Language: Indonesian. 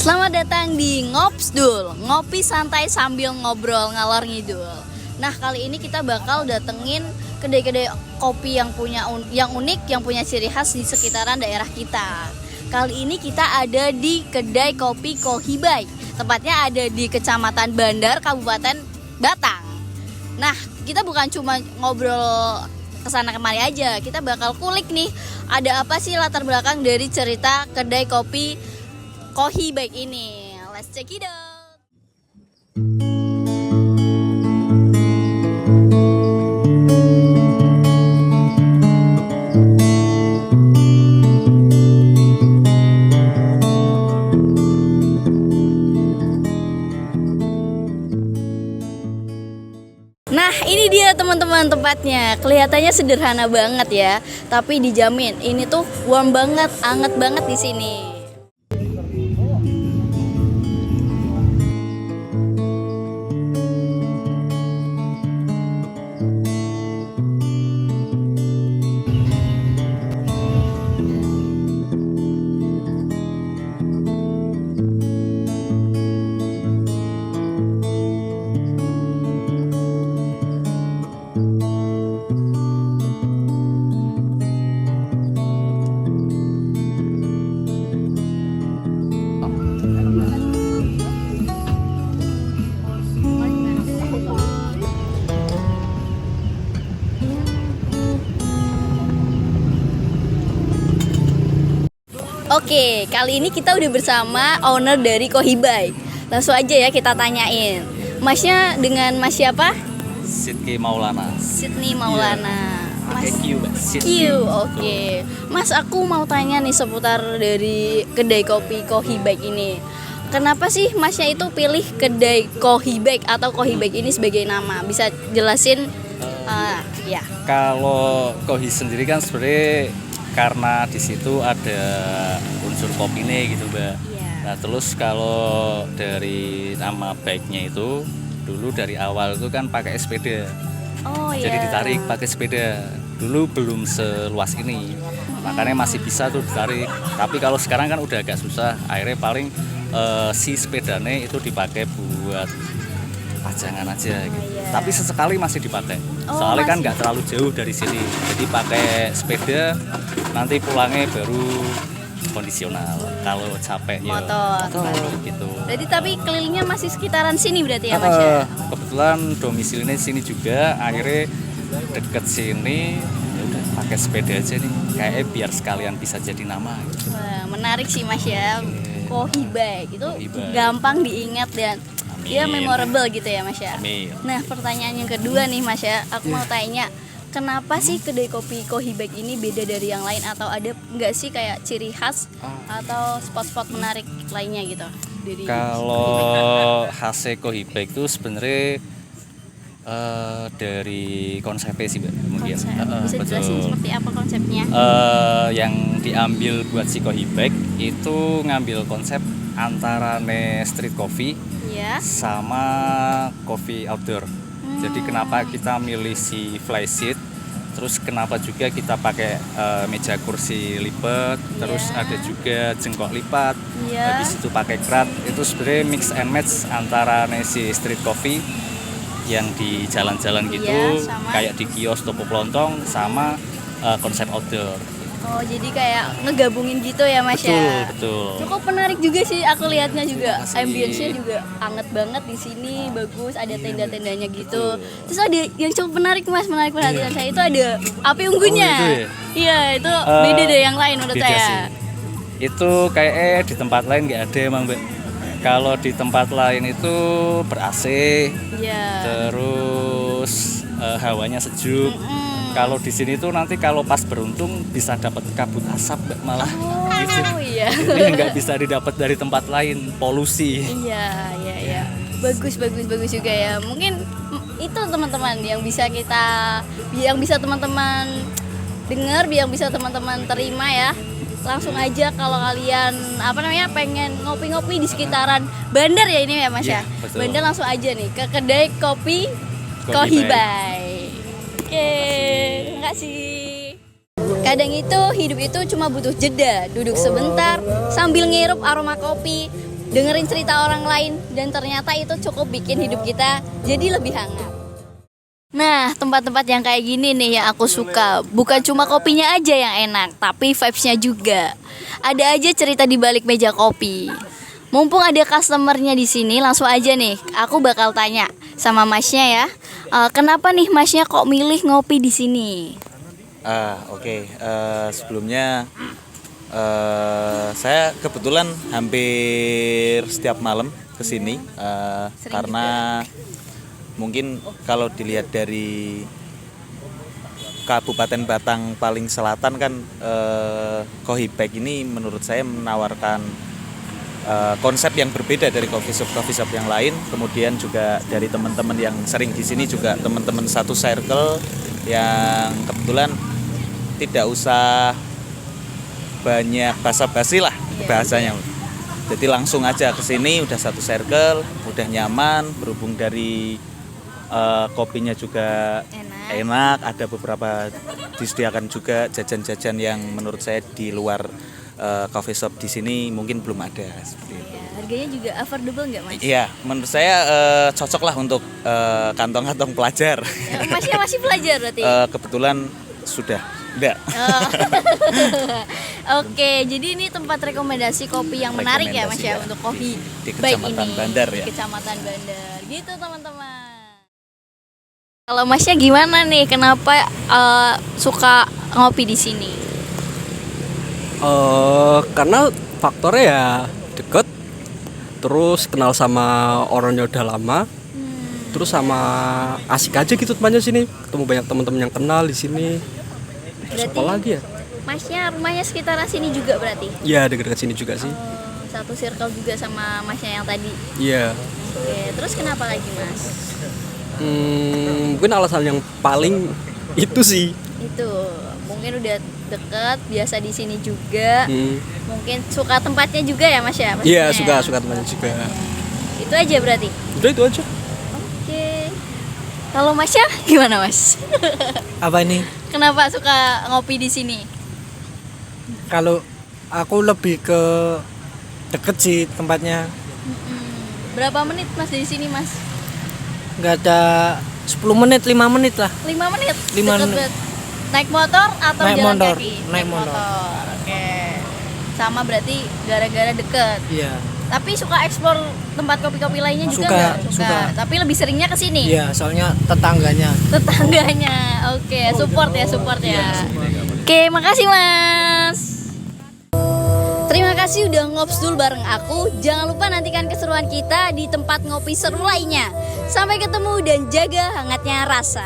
Selamat datang di Ngopsdul, ngopi santai sambil ngobrol ngalor ngidul. Nah, kali ini kita bakal datengin kedai-kedai kopi yang unik, yang punya ciri khas di sekitaran daerah kita. Kali ini kita ada di kedai kopi Kohibay. Tepatnya ada di Kecamatan Bandar, Kabupaten Batang. Nah, kita bukan cuma ngobrol kesana kemari aja, kita bakal kulik nih, ada apa sih latar belakang dari cerita kedai kopi Kohibay ini. Let's check it out. Nah, ini dia teman-teman tempatnya. Kelihatannya sederhana banget ya, tapi dijamin ini tuh warm banget, anget banget di sini. Oke, kali ini kita udah bersama owner dari Kohibay. Langsung aja ya kita tanyain. Masnya dengan Mas siapa? Sidki Maulana. Sydney Maulana. Pakai Q, Mbak. Q, oke. Mas, aku mau tanya nih seputar dari kedai kopi Kohibay ini. Kenapa sih Masnya itu pilih kedai Kohibay atau Kohibay ini sebagai nama? Bisa jelasin? Ya. Kalau Kohi sendiri kan sebenarnya karena di situ ada unsur kopi nih gitu, Mbak. Iya. Nah, terus kalau dari nama baiknya itu dulu dari awal itu kan pakai sepeda. Oh iya. Jadi ditarik pakai sepeda. Dulu belum seluas ini. Makanya masih bisa tuh ditarik. Tapi kalau sekarang kan udah agak susah. Akhirnya paling si sepedanya itu dipakai buat pajangan aja gitu. Iya. Tapi sesekali masih dipakai. Oh, Soalnya kan masih. nggak terlalu jauh dari sini. Jadi pakai sepeda, nanti pulangnya baru kondisional. Kalau capeknya Motor. gitu. Berarti tapi kelilingnya masih sekitaran sini berarti ya Mas ya? Kebetulan domisilinya sini juga, akhirnya deket sini ya udah pakai sepeda aja nih. Kayaknya biar sekalian bisa jadi nama gitu. Wah, menarik sih Mas ya. Kohibay itu Kohibay. gampang diingat dan dia Amin. memorable gitu ya Mas ya. Amin. Nah, pertanyaan yang kedua nih Mas ya, aku mau tanya, kenapa sih kedai kopi Kohibay ini beda dari yang lain, atau ada nggak sih kayak ciri khas atau spot-spot menarik lainnya gitu dari Kalau khasnya Kohibay itu sebenarnya dari konsepnya sih, Mbak, mungkin. konsep? Bisa Betul. jelasin seperti apa konsepnya? Yang diambil buat si Kohibay itu ngambil konsep antara street coffee Ya. sama coffee outdoor. Jadi kenapa kita milih si fly seat, terus kenapa juga kita pakai meja kursi lipat, terus ada juga jengkok lipat, Iya. habis itu pakai krat. Itu sebenarnya mix and match antara si street coffee yang di jalan-jalan gitu, Iya, sama. kayak di kios toko kelontong, sama konsep outdoor. Oh, jadi kayak ngegabungin gitu ya Mas ya. Betul. Cukup menarik juga sih, aku lihatnya juga. Terima kasih. Ambience-nya juga anget banget di sini, bagus, ada tenda-tendanya gitu. Betul. Terus ada yang cukup menarik Mas, menarik perhatian saya itu ada api unggunya. Oh, itu ya? Iya, itu beda dari yang lain menurut Beda saya. sih. Itu kayaknya di tempat lain nggak ada emang, Mbak. Kalau di tempat lain itu ber-AC, Iya. terus hawanya sejuk. Mm. Kalau di sini tuh nanti kalau pas beruntung bisa dapat kabut asap, Mbak, malah. Gitu. Oh iya. Itu yang nggak bisa didapat dari tempat lain, polusi. Iya, iya, iya. Bagus juga ya. Mungkin itu teman-teman yang bisa teman-teman dengar, yang bisa teman-teman terima ya. Langsung aja kalau kalian pengen ngopi-ngopi di sekitaran Bandar ya ini ya Mas ya. Iya, betul. Bandar langsung aja nih ke kedai kopi Kohibay. Oke, terima kasih. Kadang itu hidup itu cuma butuh jeda, duduk sebentar sambil ngirup aroma kopi, dengerin cerita orang lain, dan ternyata itu cukup bikin hidup kita jadi lebih hangat. Nah, tempat-tempat yang kayak gini nih yang aku suka. Bukan cuma kopinya aja yang enak, tapi vibes-nya juga. Ada aja cerita di balik meja kopi. Mumpung ada customernya di sini, langsung aja nih, aku bakal tanya sama masnya ya. Kenapa nih masnya kok milih ngopi di sini? Oke. Sebelumnya saya kebetulan hampir setiap malam kesini karena mungkin kalau dilihat dari Kabupaten Batang paling selatan kan Coffee Bag ini menurut saya menawarkan konsep yang berbeda dari coffee shop yang lain. Kemudian juga dari teman-teman yang sering di sini juga teman-teman satu circle yang kebetulan tidak usah banyak basa-basi lah bahasanya. Jadi langsung aja ke sini udah satu circle, udah nyaman, berhubung dari kopinya juga enak, ada beberapa disediakan juga jajan-jajan yang menurut saya di luar coffee shop di sini mungkin belum ada seperti itu. Ya, harganya juga affordable nggak mas? Iya, menurut saya cocok lah untuk kantong-kantong pelajar. Ya, masnya masih pelajar berarti? Kebetulan sudah, enggak. Oh. Oke, jadi ini tempat rekomendasi kopi yang menarik ya mas ya, untuk kopi di baik Kecamatan ini Bandar di ya. Kecamatan Bandar, gitu teman-teman. Kalau masnya gimana nih? Kenapa suka ngopi di sini? Karena faktornya ya deket, terus kenal sama orangnya udah lama, terus sama asik aja gitu tempatnya sini, ketemu banyak teman-teman yang kenal di sini. Terus apa lagi ya? Masnya rumahnya sekitaran sini juga berarti? Iya, dekat sini juga sih. Satu circle juga sama masnya yang tadi. Iya. Oke, terus kenapa lagi mas? Mungkin alasan yang paling itu sih. Itu mungkin udah deket, biasa di sini juga. Mungkin suka tempatnya juga ya mas ya? Iya, maksudnya? suka tempatnya juga. Itu aja berarti? Udah itu aja. Oke. Kalau masnya gimana mas? Apa ini? Kenapa suka ngopi di sini? Kalau aku lebih ke deket sih tempatnya. Berapa menit mas dari sini mas? Nggak ada 10 menit, 5 menit lah. 5 menit? 5 Deket menit. banget. Naik motor atau Naik jalan motor. kaki? Naik motor. Oke. Sama berarti gara-gara deket. Iya. Tapi suka eksplor tempat kopi-kopi lainnya juga Suka, nggak? suka. Tapi lebih seringnya ke sini? Iya, soalnya tetangganya. Tetangganya. Oke, support ya. Oke, makasih mas. Terima kasih udah ngops dulu bareng aku. Jangan lupa nantikan keseruan kita di tempat ngopi seru lainnya. Sampai ketemu dan jaga hangatnya rasa.